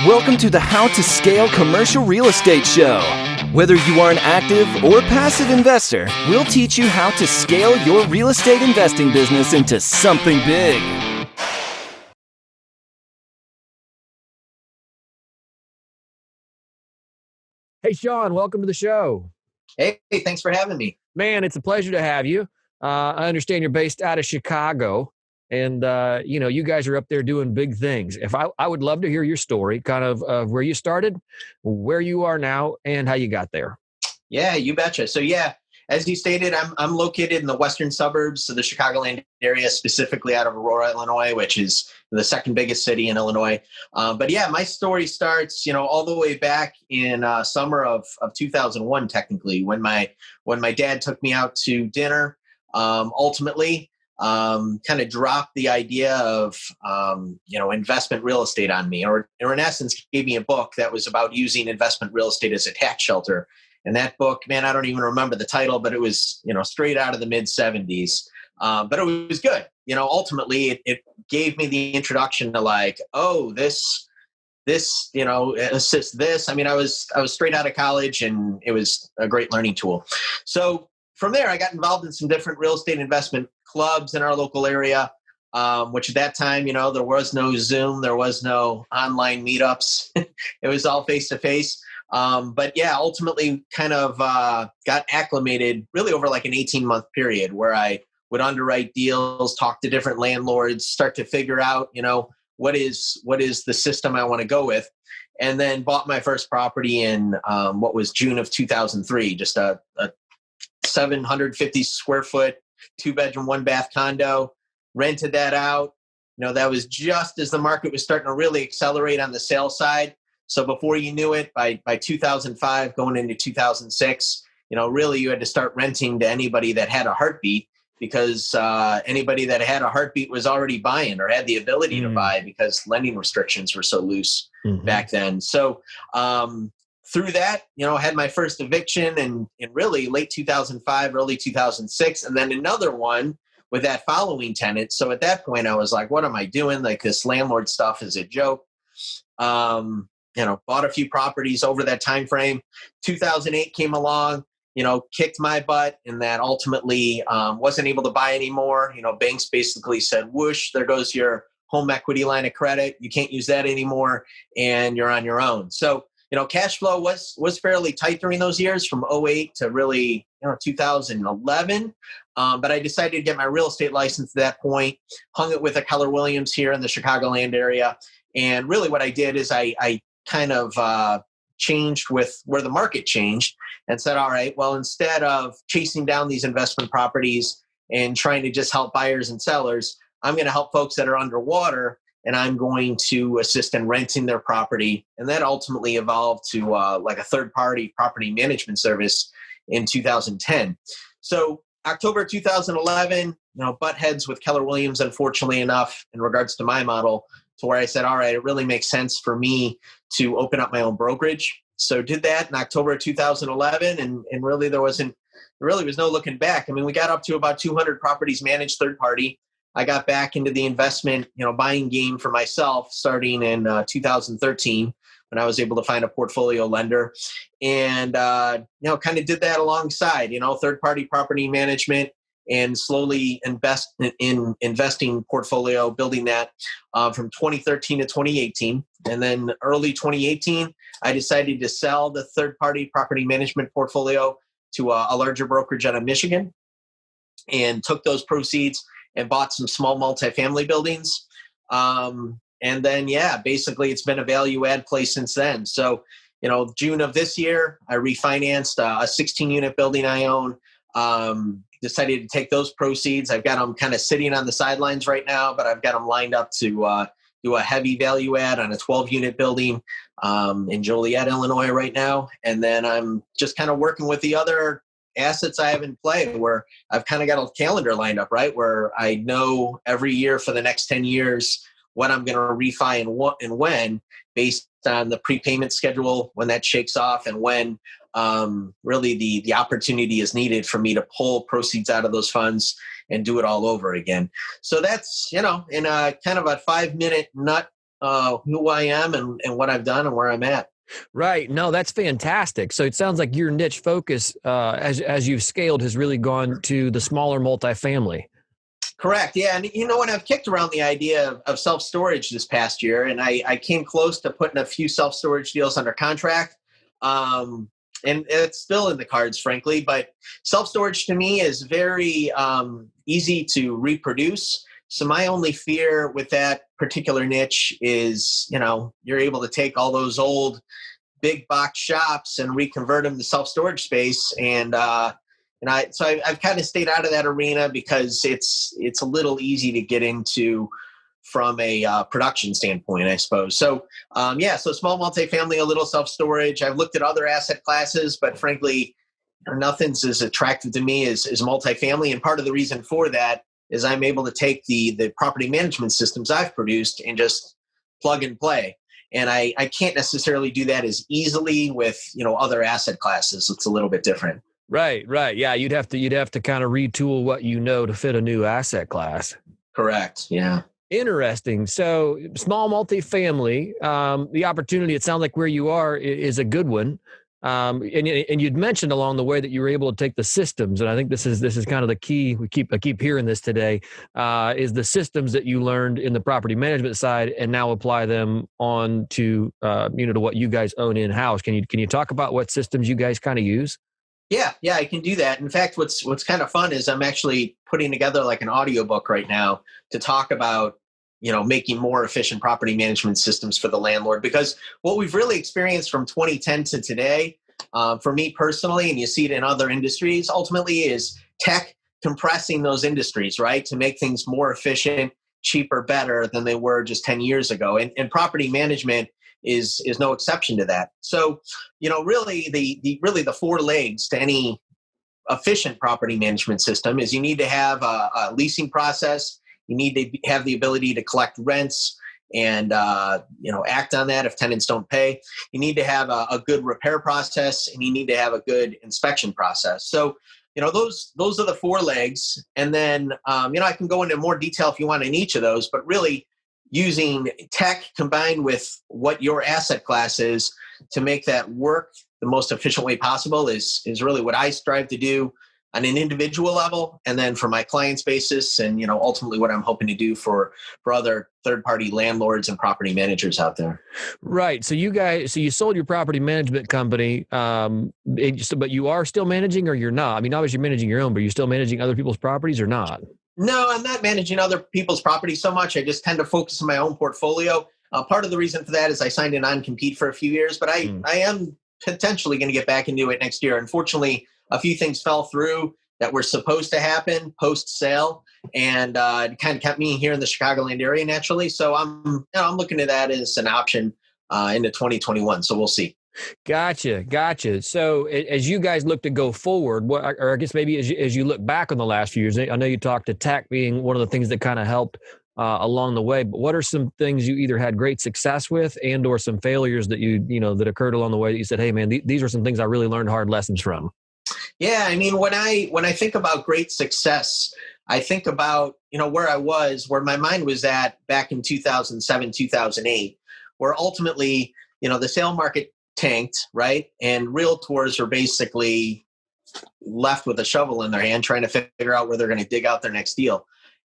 Welcome to the How to Scale Commercial Real Estate Show. Whether you are an active or passive investor, we'll teach you how to scale your real estate investing business into something big. Hey, Sean, welcome to the show. Hey, thanks for having me. Man, it's a pleasure to have you. I understand you're based out of Chicago, and you guys are up there doing big things. I would love to hear your story, kind of where you started, where you are now, and how you got there. Yeah, you betcha. So as you stated, I'm located in the western suburbs of the Chicagoland area, specifically out of Aurora, Illinois, which is the second biggest city in Illinois. But my story starts, all the way back in summer of 2001, technically, when my dad took me out to dinner. Ultimately, kind of dropped the idea of investment real estate on me, or in essence, gave me a book that was about using investment real estate as a tax shelter. And that book, man, I don't even remember the title, but it was, straight out of the mid 70s. But it was good. Ultimately it gave me the introduction to this, assist this. I mean, I was straight out of college, and it was a great learning tool. So from there, I got involved in some different real estate investment clubs in our local area, which at that time, there was no Zoom, there was no online meetups. It was all face to face. Ultimately kind of got acclimated really over like an 18-month period where I would underwrite deals, talk to different landlords, start to figure out, what is the system I want to go with. And then bought my first property in what was June of 2003, just a 750 square foot, 2-bedroom, 1-bath condo, rented that out. That was just as the market was starting to really accelerate on the sales side. So before you knew it, by 2005, going into 2006, really you had to start renting to anybody that had a heartbeat, because anybody that had a heartbeat was already buying or had the ability to buy, because lending restrictions were so loose back then. So through that, had my first eviction in really late 2005, early 2006, and then another one with that following tenant. So at that point, I was like, what am I doing? Like, this landlord stuff is a joke. Bought a few properties over that time frame. 2008 came along, kicked my butt, and that ultimately wasn't able to buy anymore. Banks basically said, whoosh, there goes your home equity line of credit. You can't use that anymore, and you're on your own. So, cash flow was fairly tight during those years, from 08 to really 2011. But I decided to get my real estate license at that point, hung it with a Keller Williams here in the Chicagoland area. And really what I did is I kind of changed with where the market changed, and said, all right, well, instead of chasing down these investment properties and trying to just help buyers and sellers, I'm going to help folks that are underwater, and I'm going to assist in renting their property. And that ultimately evolved to like a third-party property management service in 2010. So October 2011, butt heads with Keller Williams, unfortunately enough, in regards to my model, to where I said, all right, it really makes sense for me to open up my own brokerage. So did that in October of 2011. And really there was no looking back. I mean, we got up to about 200 properties managed third party. I got back into the investment, buying game for myself starting in 2013, when I was able to find a portfolio lender, and, kind of did that alongside, third party property management, and slowly invest in investing portfolio, building that from 2013 to 2018. And then early 2018, I decided to sell the third-party property management portfolio to a larger brokerage out of Michigan, and took those proceeds and bought some small multifamily buildings. And then, basically it's been a value add play since then. So, June of this year, I refinanced a 16-unit building I own. Decided to take those proceeds. I've got them kind of sitting on the sidelines right now, but I've got them lined up to do a heavy value add on a 12-unit building in Joliet, Illinois right now. And then I'm just kind of working with the other assets I have in play, where I've kind of got a calendar lined up, right, where I know every year for the next 10 years what I'm going to refi and what and when, based on the prepayment schedule, when that shakes off, and when really the opportunity is needed for me to pull proceeds out of those funds and do it all over again. So that's, in a kind of a 5-minute who I am and what I've done and where I'm at. Right. No, that's fantastic. So it sounds like your niche focus, as you've scaled, has really gone to the smaller multifamily. Correct. Yeah. And when I've kicked around the idea of self-storage this past year, and I came close to putting a few self-storage deals under contract. And it's still in the cards, frankly, but self-storage to me is very easy to reproduce. So my only fear with that particular niche is, you're able to take all those old big box shops and reconvert them to self-storage space. I've kind of stayed out of that arena because it's a little easy to get into from a production standpoint, I suppose. So small multifamily, a little self-storage. I've looked at other asset classes, but frankly, nothing's as attractive to me as multifamily. And part of the reason for that is I'm able to take the property management systems I've produced and just plug and play. And I can't necessarily do that as easily with, other asset classes. It's a little bit different. Right. Yeah. You'd have to kind of retool what to fit a new asset class. Correct. Yeah. Interesting. So small multifamily, the opportunity, it sounds like where you are is a good one. And you'd mentioned along the way that you were able to take the systems, and I think this is kind of the key. I keep hearing this today, is the systems that you learned in the property management side and now apply them on to to what you guys own in house. Can you talk about what systems you guys kind of use? Yeah, I can do that. In fact, what's kind of fun is I'm actually putting together like an audiobook right now to talk about, making more efficient property management systems for the landlord. Because what we've really experienced from 2010 to today, for me personally, and you see it in other industries, ultimately is tech compressing those industries, right? To make things more efficient, cheaper, better than they were just 10 years ago. And property management is no exception to that. So, really the four legs to any efficient property management system is you need to have a leasing process. You need to have the ability to collect rents and act on that if tenants don't pay. You need to have a good repair process, and you need to have a good inspection process. So, those are the four legs. And then, I can go into more detail if you want in each of those, but really using tech combined with what your asset class is to make that work the most efficient way possible is really what I strive to do on an individual level, and then for my clients' basis, and ultimately what I'm hoping to do for other third-party landlords and property managers out there. Right. So you sold your property management company, but you are still managing, or you're not? I mean, obviously you're managing your own, but you're still managing other people's properties or not? No, I'm not managing other people's property so much. I just tend to focus on my own portfolio. Part of the reason for that is I signed a non-compete for a few years, but I am potentially going to get back into it next year. Unfortunately, a few things fell through that were supposed to happen post-sale, and it kind of kept me here in the Chicagoland area naturally. So I'm looking at that as an option into 2021. So we'll see. Gotcha. So as you guys look to go forward, or I guess maybe as you look back on the last few years, I know you talked to tech being one of the things that kind of helped along the way, but what are some things you either had great success with and or some failures that that occurred along the way that you said, hey man, these are some things I really learned hard lessons from? Yeah, I mean, when I think about great success, I think about, where my mind was at back in 2007, 2008, where ultimately, the sale market tanked, right? And realtors are basically left with a shovel in their hand trying to figure out where they're going to dig out their next deal.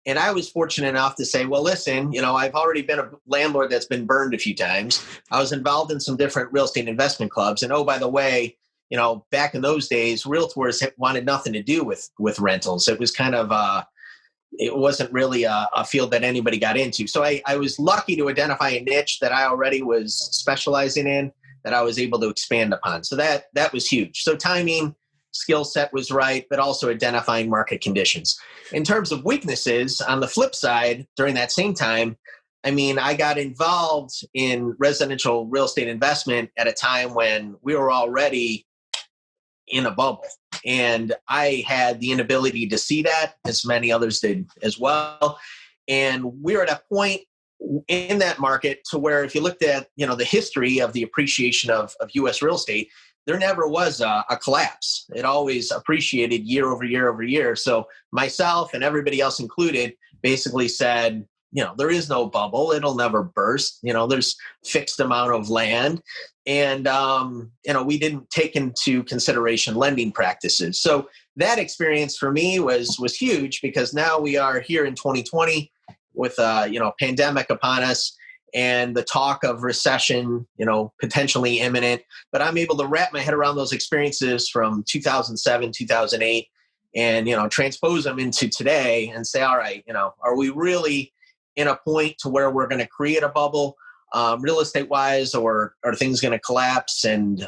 And I was fortunate enough to say, well, listen, I've already been a landlord that's been burned a few times. I was involved in some different real estate investment clubs. And oh, by the way, back in those days, realtors wanted nothing to do with rentals. It was kind of, it wasn't really a field that anybody got into. So I was lucky to identify a niche that I already was specializing in that I was able to expand upon. So that was huge. So timing, skill set was right, but also identifying market conditions. In terms of weaknesses, on the flip side, during that same time, I mean, I got involved in residential real estate investment at a time when we were already in a bubble. And I had the inability to see that, as many others did as well. And we were at a point in that market to where if you looked at, the history of the appreciation of U.S. real estate, there never was a collapse. It always appreciated year over year over year. So myself and everybody else included basically said, there is no bubble. It'll never burst. There's fixed amount of land. And, we didn't take into consideration lending practices. So that experience for me was huge, because now we are here in 2020 with, pandemic upon us and the talk of recession, potentially imminent. But I'm able to wrap my head around those experiences from 2007, 2008, and, transpose them into today and say, all right, are we really in a point to where we're going to create a bubble, real estate wise, or are things going to collapse? And,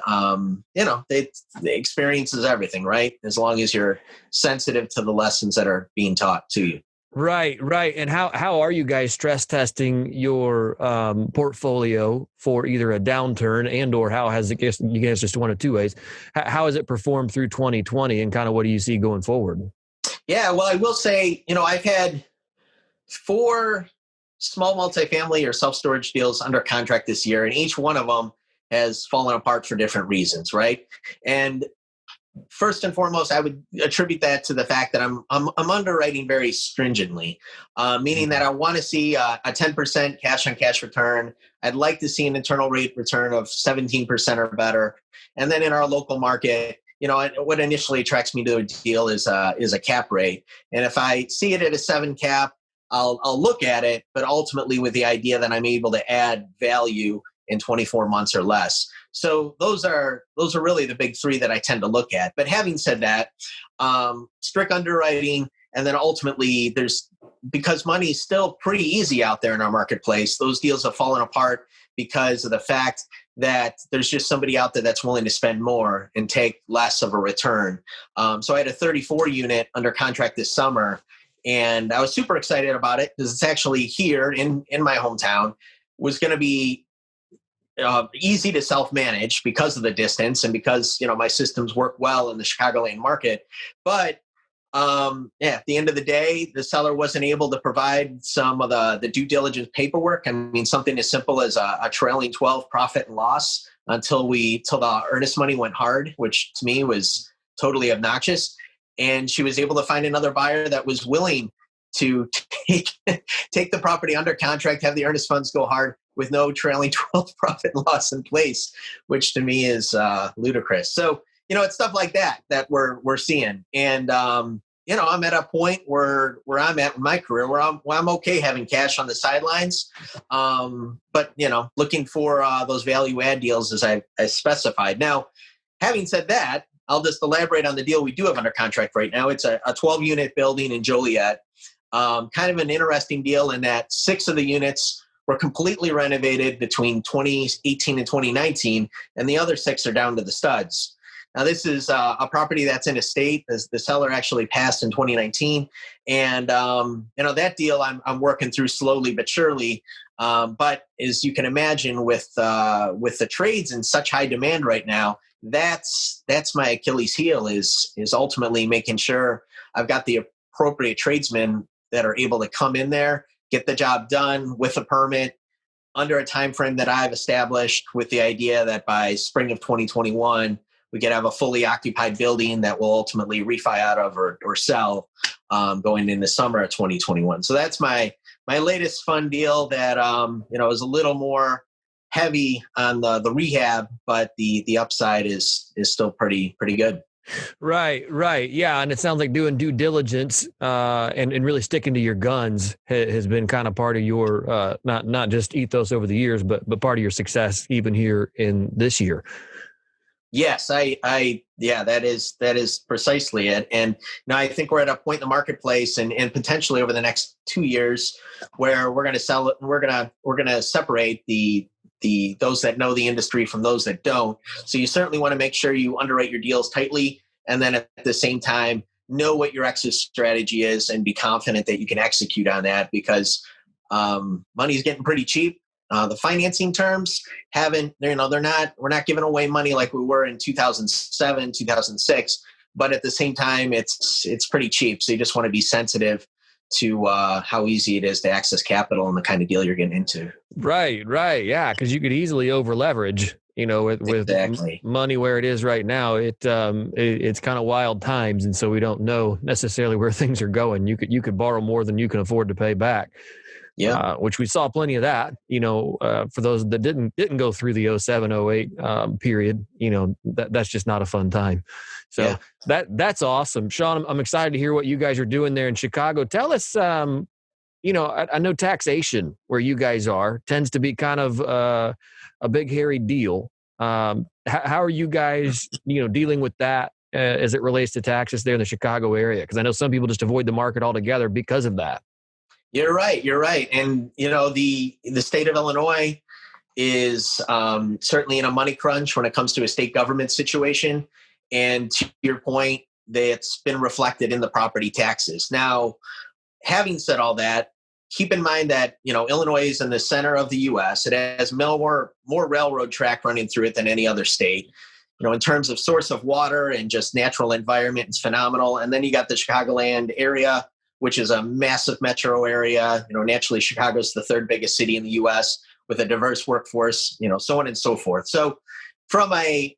the experience is everything, right? As long as you're sensitive to the lessons that are being taught to you. Right. And how are you guys stress testing your portfolio for either a downturn or how has it, you guys just one of two ways, how has it performed through 2020 and kind of what do you see going forward? Yeah, well, I will say, I've had 4 small multifamily or self-storage deals under contract this year, and each one of them has fallen apart for different reasons, right? And first and foremost, I would attribute that to the fact that I'm underwriting very stringently, meaning that I want to see a 10% cash-on-cash return. I'd like to see an internal rate return of 17% or better. And then in our local market, what initially attracts me to a deal is a cap rate. And if I see it at a 7 cap, I'll look at it, but ultimately with the idea that I'm able to add value in 24 months or less. So those are really the big 3 that I tend to look at. But having said that, strict underwriting, and then ultimately because money is still pretty easy out there in our marketplace, those deals have fallen apart because of the fact that there's just somebody out there that's willing to spend more and take less of a return. So I had a 34 unit under contract this summer, and I was super excited about it because it's actually here in my hometown. Was going to be easy to self-manage because of the distance and because, my systems work well in the Chicagoland market. But at the end of the day, the seller wasn't able to provide some of the due diligence paperwork. I mean, something as simple as a trailing 12 profit and loss until the earnest money went hard, which to me was totally obnoxious. And she was able to find another buyer that was willing to take the property under contract, have the earnest funds go hard with no trailing 12 profit and loss in place, which to me is ludicrous. So, it's stuff like that we're seeing. And, I'm at a point where I'm at in my career where I'm okay having cash on the sidelines. But, looking for those value add deals as I specified. Now, having said that, I'll just elaborate on the deal we do have under contract right now. It's a 12-unit building in Joliet. Kind of an interesting deal in that 6 of the units were completely renovated between 2018 and 2019, and the other 6 are down to the studs. Now, this is a property that's in a state, as the seller actually passed in 2019. And, that deal I'm working through slowly but surely. But as you can imagine, with the trades in such high demand right now, that's my Achilles heel is ultimately making sure I've got the appropriate tradesmen that are able to come in there, get the job done with a permit under a time frame that I've established, with the idea that by spring of 2021, we could have a fully occupied building that will ultimately refi out of or sell going into summer of 2021. So that's my latest fun deal that is a little more heavy on the rehab, but the upside is still pretty good. Right. Yeah. And it sounds like doing due diligence and really sticking to your guns has been kind of part of your not just ethos over the years, but part of your success even here in this year. Yes, that is precisely it. And now I think we're at a point in the marketplace and potentially over the next 2 years where we're going to sell it. We're going to separate the those that know the industry from those that don't. So you certainly want to make sure you underwrite your deals tightly, and then at the same time know what your exit strategy is and be confident that you can execute on that, because money's getting pretty cheap. The financing terms we're not giving away money like we were in 2007, 2006, but at the same time, it's pretty cheap. So you just want to be sensitive to how easy it is to access capital and the kind of deal you're getting into. Right. Yeah. Cause you could easily over leverage, with exactly. Money where it is right now. It's kind of wild times. And so we don't know necessarily where things are going. You could borrow more than you can afford to pay back. which we saw plenty of that, for those that didn't go through the 07, 08 period, that's just not a fun time. So that's awesome. Sean, I'm excited to hear what you guys are doing there in Chicago. Tell us, I know taxation where you guys are tends to be kind of a big, hairy deal. How are you guys, dealing with that as it relates to taxes there in the Chicago area? Because I know some people just avoid the market altogether because of that. You're right. And, the state of Illinois is certainly in a money crunch when it comes to a state government situation. And to your point, that's been reflected in the property taxes. Now, having said all that, keep in mind that, Illinois is in the center of the U.S. It has more railroad track running through it than any other state. In terms of source of water and just natural environment, it's phenomenal. And then you got the Chicagoland area, which is a massive metro area. Naturally, Chicago's the third biggest city in the U.S. with a diverse workforce, so on and so forth. So from a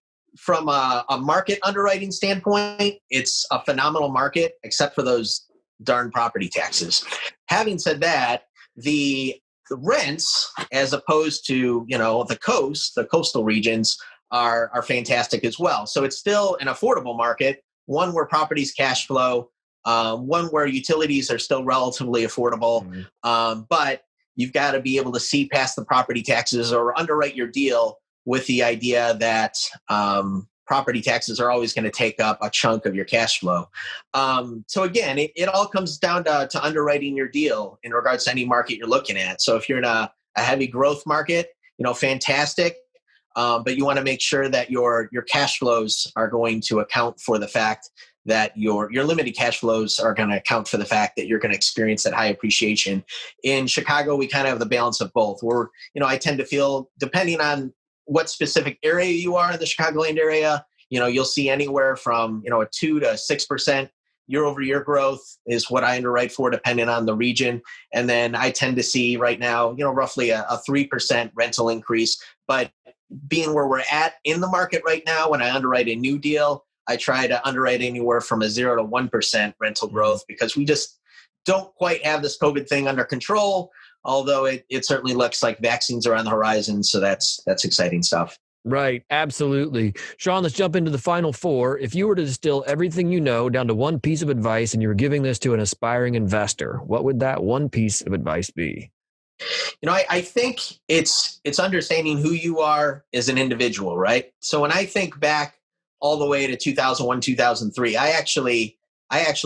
market underwriting standpoint, it's a phenomenal market, except for those darn property taxes. Having said that, the rents, as opposed to, the coastal regions are fantastic as well. So it's still an affordable market, one where properties cash flow, one where utilities are still relatively affordable, but you've got to be able to see past the property taxes or underwrite your deal with the idea that property taxes are always going to take up a chunk of your cash flow. So again, it all comes down to underwriting your deal in regards to any market you're looking at. So if you're in a heavy growth market, fantastic. But you want to make sure that your cash flows are going to account for the fact that your limited cash flows are going to account for the fact that you're going to experience that high appreciation. In Chicago, we kind of have the balance of both. I tend to feel, depending on what specific area you are in the Chicagoland area, you'll see anywhere from, a 2 to 6% year over year growth is what I underwrite for, depending on the region. And then I tend to see right now, roughly a 3% rental increase. But being where we're at in the market right now, when I underwrite a new deal, I try to underwrite anywhere from a 0 to 1% rental growth, because we just don't quite have this COVID thing under control, although it certainly looks like vaccines are on the horizon. So that's exciting stuff. Right. Absolutely. Sean, let's jump into the final four. If you were to distill everything you know down to one piece of advice and you were giving this to an aspiring investor, what would that one piece of advice be? I think it's understanding who you are as an individual, right? So when I think back all the way to 2001, 2003, I actually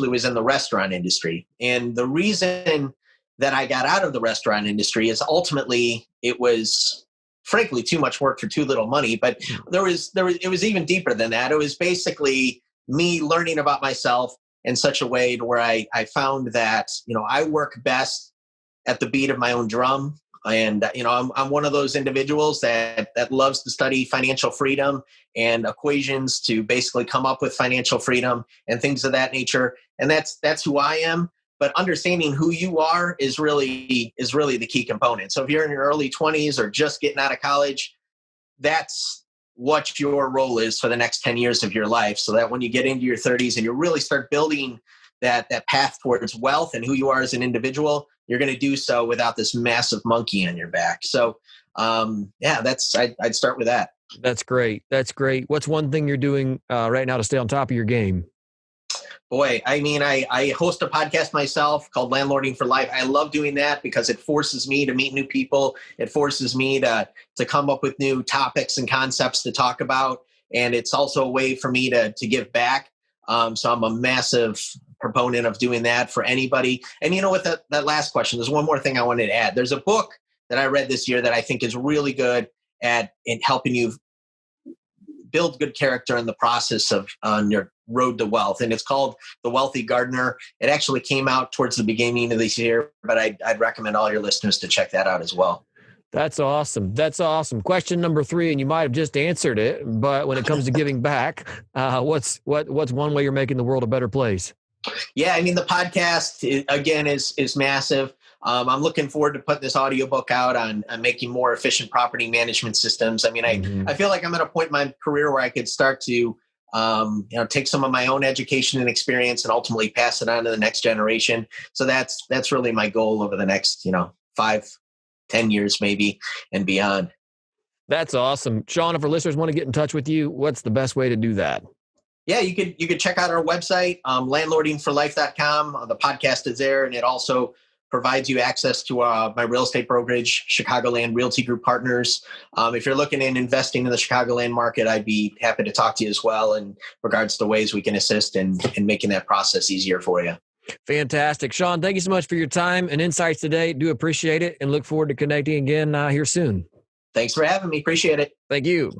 was in the restaurant industry. And the reason that I got out of the restaurant industry is ultimately it was frankly too much work for too little money. But it was even deeper than that. It was basically me learning about myself in such a way to where I found that, I work best at the beat of my own drum. And, I'm one of those individuals that loves to study financial freedom and equations to basically come up with financial freedom and things of that nature. And that's who I am. But understanding who you are is really the key component. So if you're in your early 20s or just getting out of college, that's what your role is for the next 10 years of your life. So that when you get into your 30s and you really start building that path towards wealth and who you are as an individual, you're going to do so without this massive monkey on your back. So, I'd start with that. That's great. What's one thing you're doing right now to stay on top of your game? Boy, I host a podcast myself called Landlording for Life. I love doing that because it forces me to meet new people. It forces me to come up with new topics and concepts to talk about. And it's also a way for me to give back. So I'm a massive proponent of doing that for anybody. And with that last question, there's one more thing I wanted to add. There's a book that I read this year that I think is really good in helping you build good character in the process of on your road to wealth. And it's called The Wealthy Gardener. It actually came out towards the beginning of this year, but I'd recommend all your listeners to check that out as well. That's awesome. Question number 3, and you might have just answered it, but when it comes to giving back, what's one way you're making the world a better place? Yeah, the podcast, again, is massive. I'm looking forward to putting this audiobook out on making more efficient property management systems. I feel like I'm at a point in my career where I could start to take some of my own education and experience and ultimately pass it on to the next generation. So that's really my goal over the next, 5, 10 years maybe and beyond. That's awesome. Sean, if our listeners want to get in touch with you, what's the best way to do that? Yeah, you could check out our website, landlordingforlife.com. The podcast is there, and it also provides you access to my real estate brokerage, Chicagoland Realty Group Partners. If you're looking in investing in the Chicagoland market, I'd be happy to talk to you as well in regards to ways we can assist in making that process easier for you. Fantastic. Sean, thank you so much for your time and insights today. Do appreciate it and look forward to connecting again here soon. Thanks for having me. Appreciate it. Thank you.